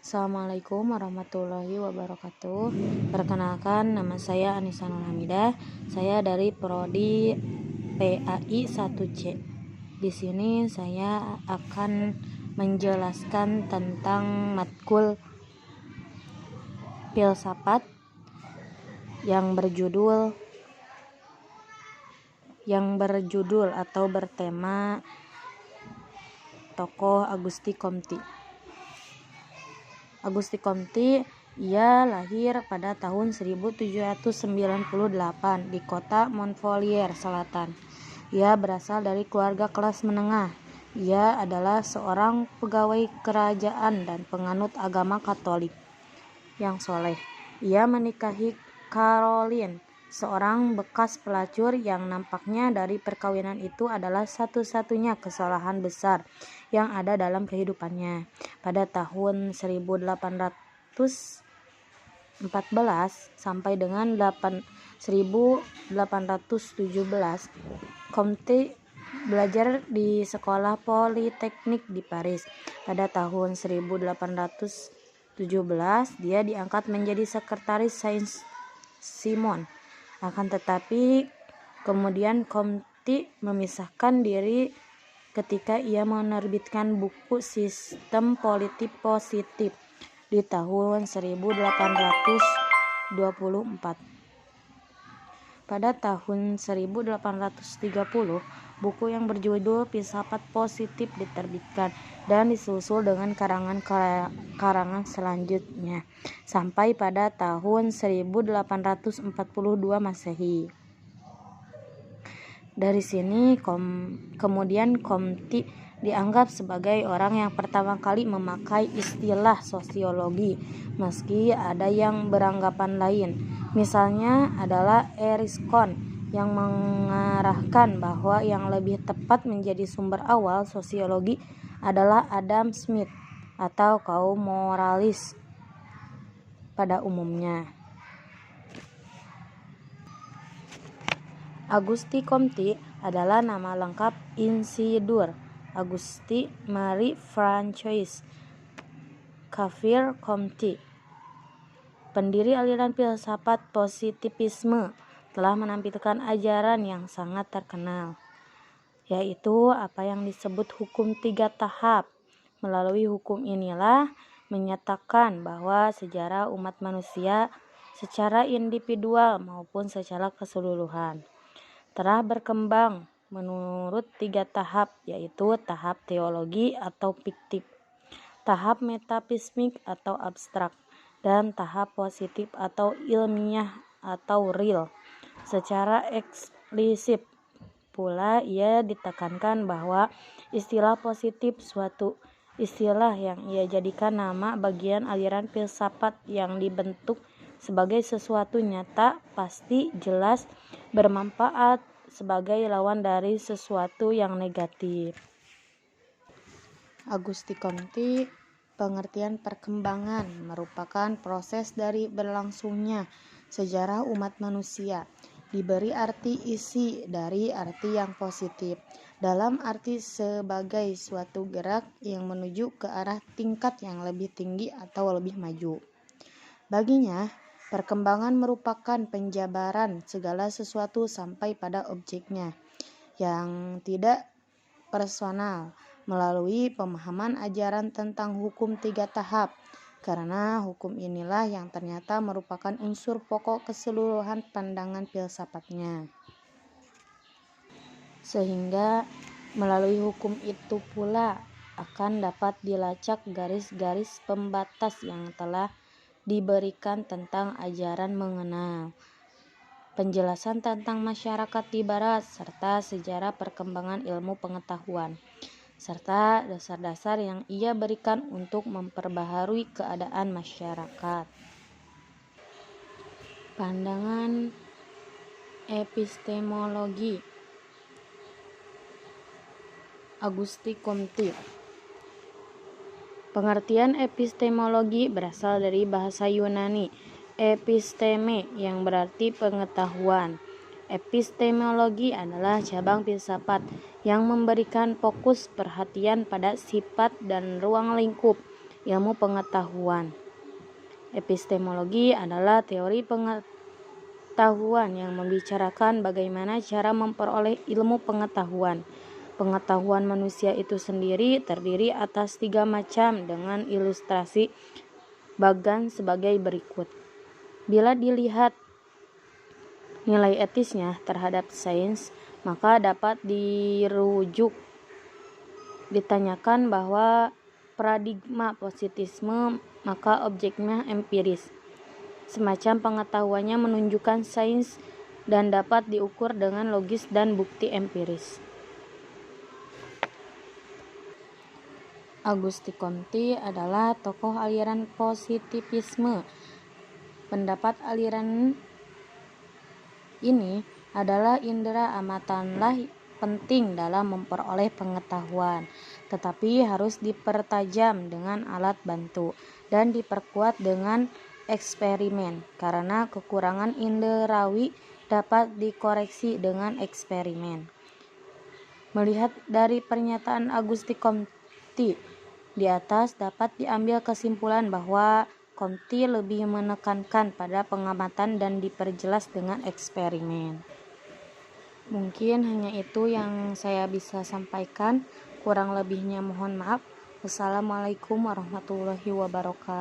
Assalamualaikum warahmatullahi wabarakatuh. Perkenalkan, nama saya Anissa Nur Hamidah. Saya dari Prodi PAI 1C. Di sini saya akan menjelaskan tentang matkul filsafat yang berjudul atau bertema tokoh Auguste Comte. Auguste Comte, ia lahir pada tahun 1798 di kota Montpellier Selatan. Ia berasal dari keluarga kelas menengah. Ia adalah seorang pegawai kerajaan dan penganut agama Katolik yang soleh. Ia menikahi Caroline, seorang bekas pelacur yang nampaknya dari perkawinan itu adalah satu-satunya kesalahan besar yang ada dalam kehidupannya. Pada tahun 1814 sampai dengan 1817, Comte belajar di sekolah politeknik di Paris. Pada tahun 1817 dia diangkat menjadi sekretaris Saint-Simon. Akan tetapi kemudian Comte memisahkan diri ketika ia menerbitkan buku Sistem Politik Positif di tahun 1824. Pada tahun 1830, buku yang berjudul Filsafat Positif diterbitkan dan disusul dengan karangan selanjutnya sampai pada tahun 1842 Masehi. Dari sini kemudian Comte dianggap sebagai orang yang pertama kali memakai istilah sosiologi, meski ada yang beranggapan lain. Misalnya adalah Eriscon yang mengarahkan bahwa yang lebih tepat menjadi sumber awal sosiologi adalah Adam Smith atau kaum moralis pada umumnya. Auguste Comte adalah nama lengkap Isidore Auguste Marie Francois Xavier Comte. Pendiri aliran filsafat positivisme, telah menampilkan ajaran yang sangat terkenal, yaitu apa yang disebut hukum 3 tahap. Melalui hukum inilah menyatakan bahwa sejarah umat manusia secara individual maupun secara keseluruhan telah berkembang menurut 3 tahap, yaitu tahap teologi atau fiktif, tahap metafisik atau abstrak, dan tahap positif atau ilmiah atau real. Secara eksplisit pula ia ditekankan bahwa istilah positif suatu istilah yang ia jadikan nama bagian aliran filsafat yang dibentuk sebagai sesuatu nyata, pasti, jelas, bermanfaat sebagai lawan dari sesuatu yang negatif. Auguste Comte, pengertian perkembangan merupakan proses dari berlangsungnya sejarah umat manusia, diberi arti isi dari arti yang positif, dalam arti sebagai suatu gerak yang menuju ke arah tingkat yang lebih tinggi atau lebih maju. Baginya, perkembangan merupakan penjabaran segala sesuatu sampai pada objeknya yang tidak personal, melalui pemahaman ajaran tentang hukum 3 tahap, karena hukum inilah yang ternyata merupakan unsur pokok keseluruhan pandangan filsafatnya. Sehingga melalui hukum itu pula akan dapat dilacak garis-garis pembatas yang telah diberikan tentang ajaran mengenal, penjelasan tentang masyarakat di barat, serta sejarah perkembangan ilmu pengetahuan, serta dasar-dasar yang ia berikan untuk memperbaharui keadaan masyarakat. Pandangan epistemologi Auguste Comte. Pengertian epistemologi berasal dari bahasa Yunani episteme yang berarti pengetahuan. Epistemologi adalah cabang filsafat yang memberikan fokus perhatian pada sifat dan ruang lingkup ilmu pengetahuan. Epistemologi adalah teori pengetahuan yang membicarakan bagaimana cara memperoleh ilmu pengetahuan. Pengetahuan manusia itu sendiri terdiri atas 3 macam dengan ilustrasi Bagan sebagai berikut. Bila dilihat nilai etisnya terhadap sains, maka dapat ditanyakan bahwa paradigma positisme, maka objeknya empiris. Semacam pengetahuannya menunjukkan sains dan dapat diukur dengan logis dan bukti empiris. Auguste Comte adalah tokoh aliran positivisme. Pendapat aliran ini adalah indera amatanlah penting dalam memperoleh pengetahuan, tetapi harus dipertajam dengan alat bantu dan diperkuat dengan eksperimen, karena kekurangan inderawi dapat dikoreksi dengan eksperimen. Melihat dari pernyataan Auguste Comte di atas, dapat diambil kesimpulan bahwa Comte lebih menekankan pada pengamatan dan diperjelas dengan eksperimen. Mungkin hanya itu yang saya bisa sampaikan. Kurang lebihnya mohon maaf. Wassalamualaikum warahmatullahi wabarakatuh.